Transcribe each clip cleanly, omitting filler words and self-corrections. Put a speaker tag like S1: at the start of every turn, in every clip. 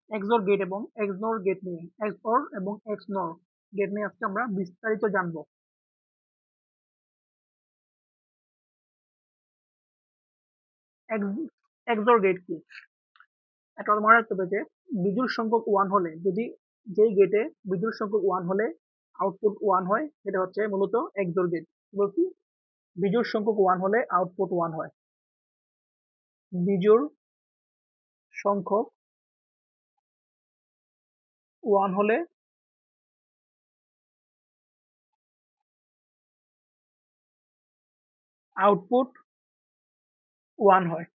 S1: XOR gate এবং এক্সনর gate নিয়ে, XOR এবং এক্সনর গেট নিয়ে আজকে আমরা বিস্তারিত জানবো। এক্সর গেট কি? এটা মনে রাখতে হবে যে বিজোড় সংখ্যক ওয়ান হলে, যদি যেই গেটে বিজোড় সংখ্যক ওয়ান হলে আউটপুট ওয়ান হয়, সেটা হচ্ছে মূলত এক্সর গেট। বলছি বিজোড় সংখ্যক ওয়ান হলে আউটপুট ওয়ান হয়। বিজোড় সংখ্যক ওয়ান হলে আউটপুট ওয়ান হয়।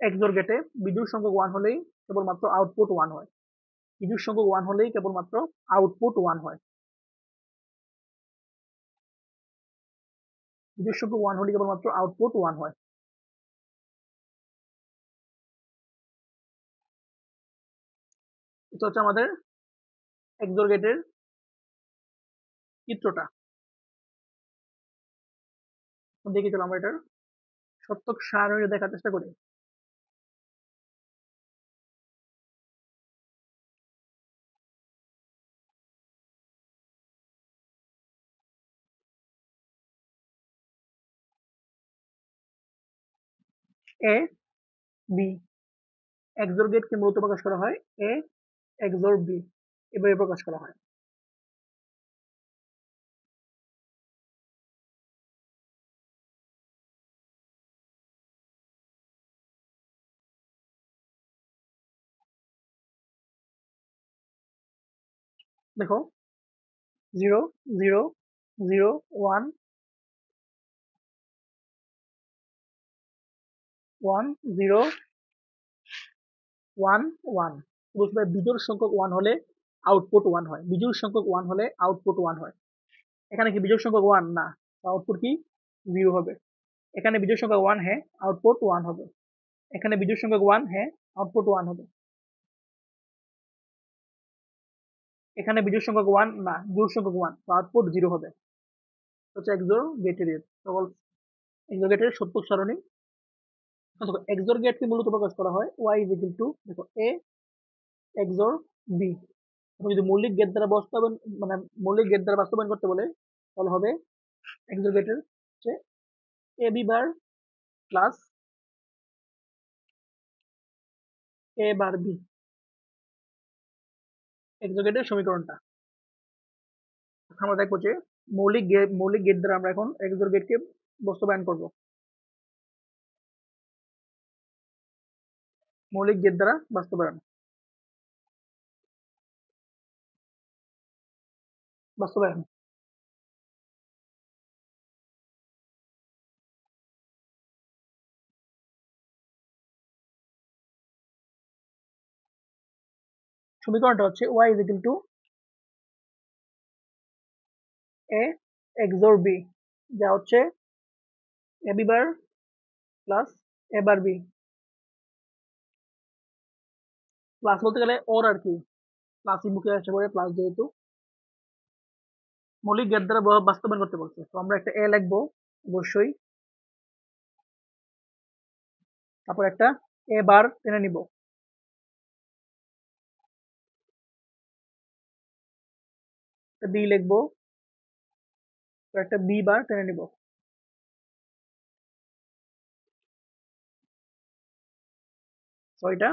S1: এক্সর গেটে বিজোড় সংখ্যক ওয়ান হলেই কেবলমাত্র আউটপুট ওয়ান হয়। বিজোড় সংখ্যক ওয়ান হলেই কেবলমাত্র আউটপুট ওয়ান হয়। বিজোড় সংখ্যক ওয়ান হলেই কেবলমাত্র আউটপুট ওয়ান হয়। এটা হচ্ছে আমাদের এক্সর গেটের চিত্রটা। দেখি চলো আমরা এটার সত্যক সারণী দেখার চেষ্টা করি। এ বি, এক্সর গেটকে মূলত প্রকাশ করা হয় এ এক্সর বি, এভাবে প্রকাশ করা হয়। দেখো 0 0 0 1 1 0 1 1। বুঝতে পারি বিজোড় সংখ্যক ওয়ান হলে আউটপুট ওয়ান হয়, বিজোড় সংখ্যক ওয়ান হলে আউটপুট ওয়ান হয়। এখানে কি বিজোড় সংখ্যক ওয়ান? না, আউটপুট কি জিরো হবে। এখানে বিজোড় সংখ্যক ওয়ান, হ্যাঁ আউটপুট ওয়ান হবে। এখানে বিজোড় সংখ্যক ওয়ান, হ্যাঁ আউটপুট ওয়ান হবে। এখানে বিজোড় সংখ্যক ওয়ান, না জোড় সংখ্যক ওয়ান, আউটপুট জিরো হবে। হচ্ছে এক্সর গেটের সকল এক্সর গেটের সত্যক সারণী। দেখো এক্সর গেটকে মূলত প্রকাশ করা হয় y ইজ ইকুয়াল টু, দেখো a এক্সর b। তুমি যদি মৌলিক গেট দ্বারা বাস্তবায়ন, মানে মৌলিক গেট দ্বারা বাস্তবায়ন করতে বলে, তাহলে হবে এক্সর গেটের হচ্ছে a b bar plus a bar b, XOR গেটের সমীকরণটা। আমরা দেখবো যে মৌলিক গেট দ্বারা আমরা এখন এক্সর গেটকে বাস্তবায়ন করব। মৌলিক গেট দ্বারা বাস্তবায়ন। সমীকরণটা হচ্ছে y is equal to a XOR b, যা হচ্ছে a b bar plus a bar b। Plus বলতে গেলে ওর আর কি, প্লাসই মুখে আসে পড়ে, প্লাস যেহেতু মৌলিক গেট দ্বারা বাস্তবায়ন করতে বলছে, তো আমরা একটা এ লিখবো অবশ্যই, তারপর একটা এ বার টেনে নিব, একটা বি লিখবো, তো একটা বি বার টেনে নিব। তো এটা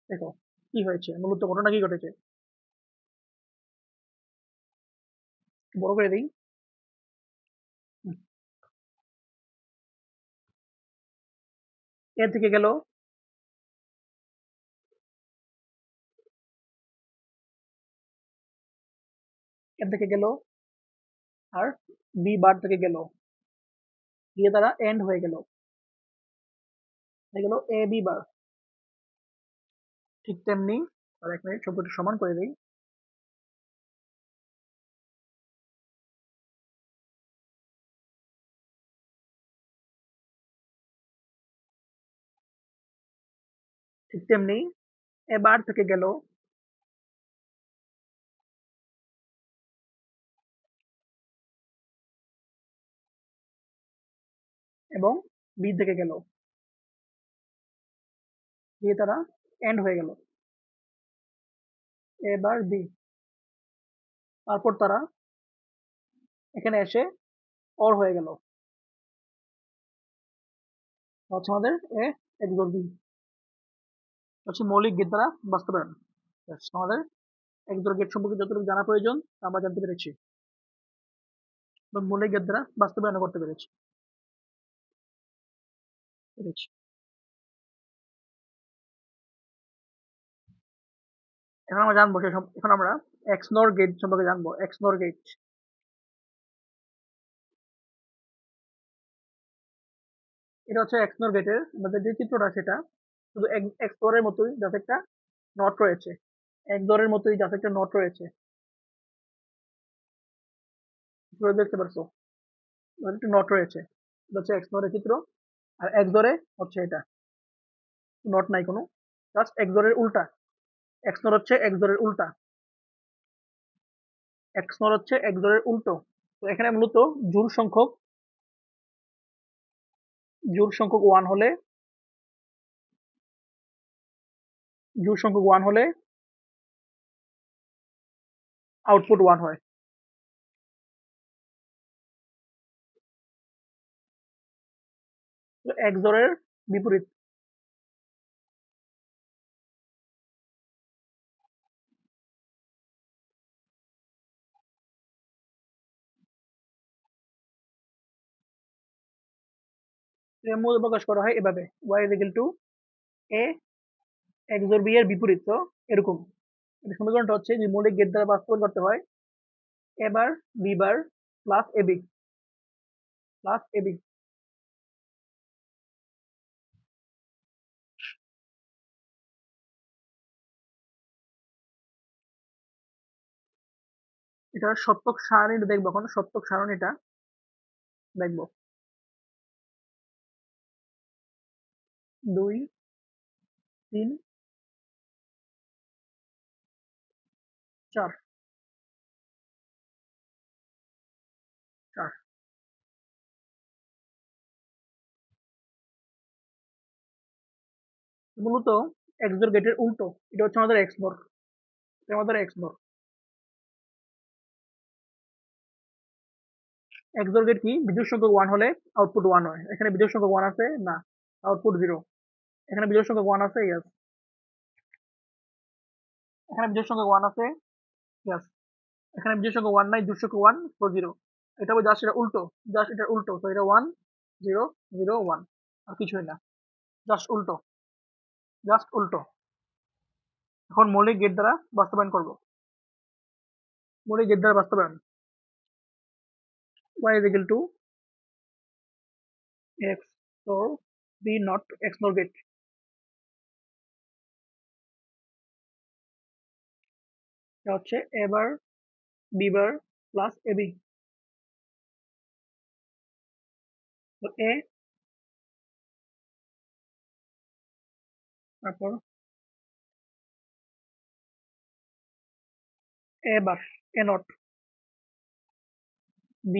S1: দেখো কি হয়েছে, মূলত ঘটনা কি ঘটেছে, বড় করে দিই। এ থেকে গেল, এ থেকে গেল, আর বি বার থেকে গেল, দিয়ে তারা এন্ড হয়ে গেল, হয়ে গেল এ বি বার। ঠিক তেমনি, আর এক মিনিট সবকটা সমান করে দিই। ঠিক তেমনি এ বার থেকে গেল, এবং বি থেকে গেল। দিয়ে তারা এন্ড হয়ে গেল, এবার বি। তারপর তারা এখানে এসে অর হয়ে গেল, হচ্ছে আমাদের এ এক্সর বি, হচ্ছে মৌলিক গেট দ্বারা বাস্তবায়ন। ব্যাস, আমাদের এক্সর গেট সম্পর্কে যতটুকু জানা প্রয়োজন তা আমরা জানতে পেরেছি এবং মৌলিক গেট দ্বারা বাস্তবায়ন করতে পেরেছি। এখন আমরা জানবো এখন আমরা এক্সনর গেট সম্পর্কে জানবো। এক্সনর গেট, এটা হচ্ছে এক্সনর গেটের আমাদের যে চিত্রটা সেটা শুধু এক্সনর এর মতোই, যাতে একটা নট রয়েছে, এক্সর এর মতোই যাতে একটা নট রয়েছে, দেখতে পারছো একটা নট রয়েছে, এটা হচ্ছে এক্সনর এর চিত্র। আর এক্সরে হচ্ছে এটা নট নাই কোনো, জাস্ট এক্সরের উল্টা। এক্সনর হচ্ছে এক্সরের উল্টা, এক্সনর হচ্ছে এক্সরের উল্টো। তো এখানে মূলত জোড় সংখ্যক ওয়ান হলে, জোড় সংখ্যক ওয়ান হলে আউটপুট ওয়ান হয়। এক্সরের বিপরীত। এর মূল প্রকাশ করা হয় এভাবে, y is equal to a XOR b এর বিপরীত। তো এরকম এই সমীকরণটা হচ্ছে যে মৌলিক গেট দ্বারা বাস্তবায়ন করতে হয় a bar b bar plus ab। এটা সত্যক সারণীটা দেখবো, এখন সত্যক সারণীটা দেখবো। 2 3 4 4 মূলত XOR গেটের উল্টো, এটা হচ্ছে আমাদের XNOR, এটা আমাদের XNOR। XOR গেট কি, বিজোড় সংখ্যক 1 হলে আউটপুট 1 হয়। এখানে বিজোড় সংখ্যক 1 আছে না, আউটপুট 0। এখানে বিজোড় সংখ্যক 1 আছে, ইয়েস। এখানে বিজোড় সংখ্যক 1 আছে, ইয়েস। এখানে বিজোড় সংখ্যক 1 নাই, জোড় সংখ্যক 1, তো 0। এটা জাস্ট এটা উল্টো, জাস্ট এটা উল্টো, তো এটা 1 0 0 1, আর কিছুই না, জাস্ট উল্টো, জাস্ট উল্টো। এখন মৌলিক গেট দ্বারা বাস্তবায়ন করব। মৌলিক গেট দ্বারা বাস্তবায়ন, y is equal to x or b not x nor gate, এটা হচ্ছে a bar b bar plus ab। তো a, তারপর a bar a not, b,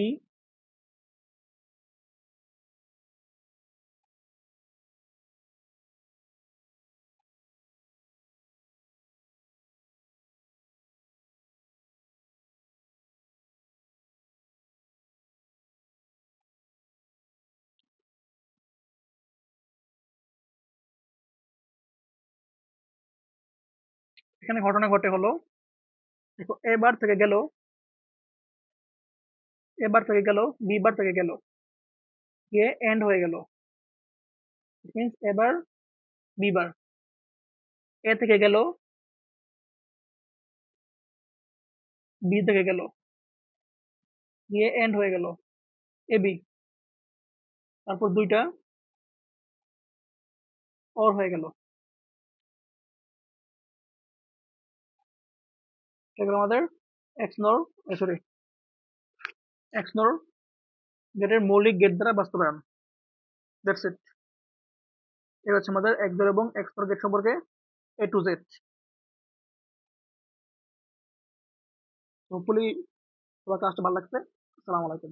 S1: এখানে ঘটনা ঘটে হলো, দেখো a বার থেকে গেল, a বার থেকে গেল, b বার থেকে গেল, গিয়ে এন্ড হয়ে গেল, means a bar b bar, a থেকে গেল, b থেকে গেল, গিয়ে এন্ড হয়ে গেল ab, তারপর দুইটা অর হয়ে গেল। এটা হলো আমাদের এক্সনর, সরি এক্সনর গেটের মৌলিক গেট দ্বারা বাস্তবায়ন। That's it. এটা হচ্ছে আমাদের এক্সর এবং এক্সনর গেট সম্পর্কে এ টু জেড। হোপফুলি তোমার কাজটা ভালো লাগছে। আসসালামু আলাইকুম।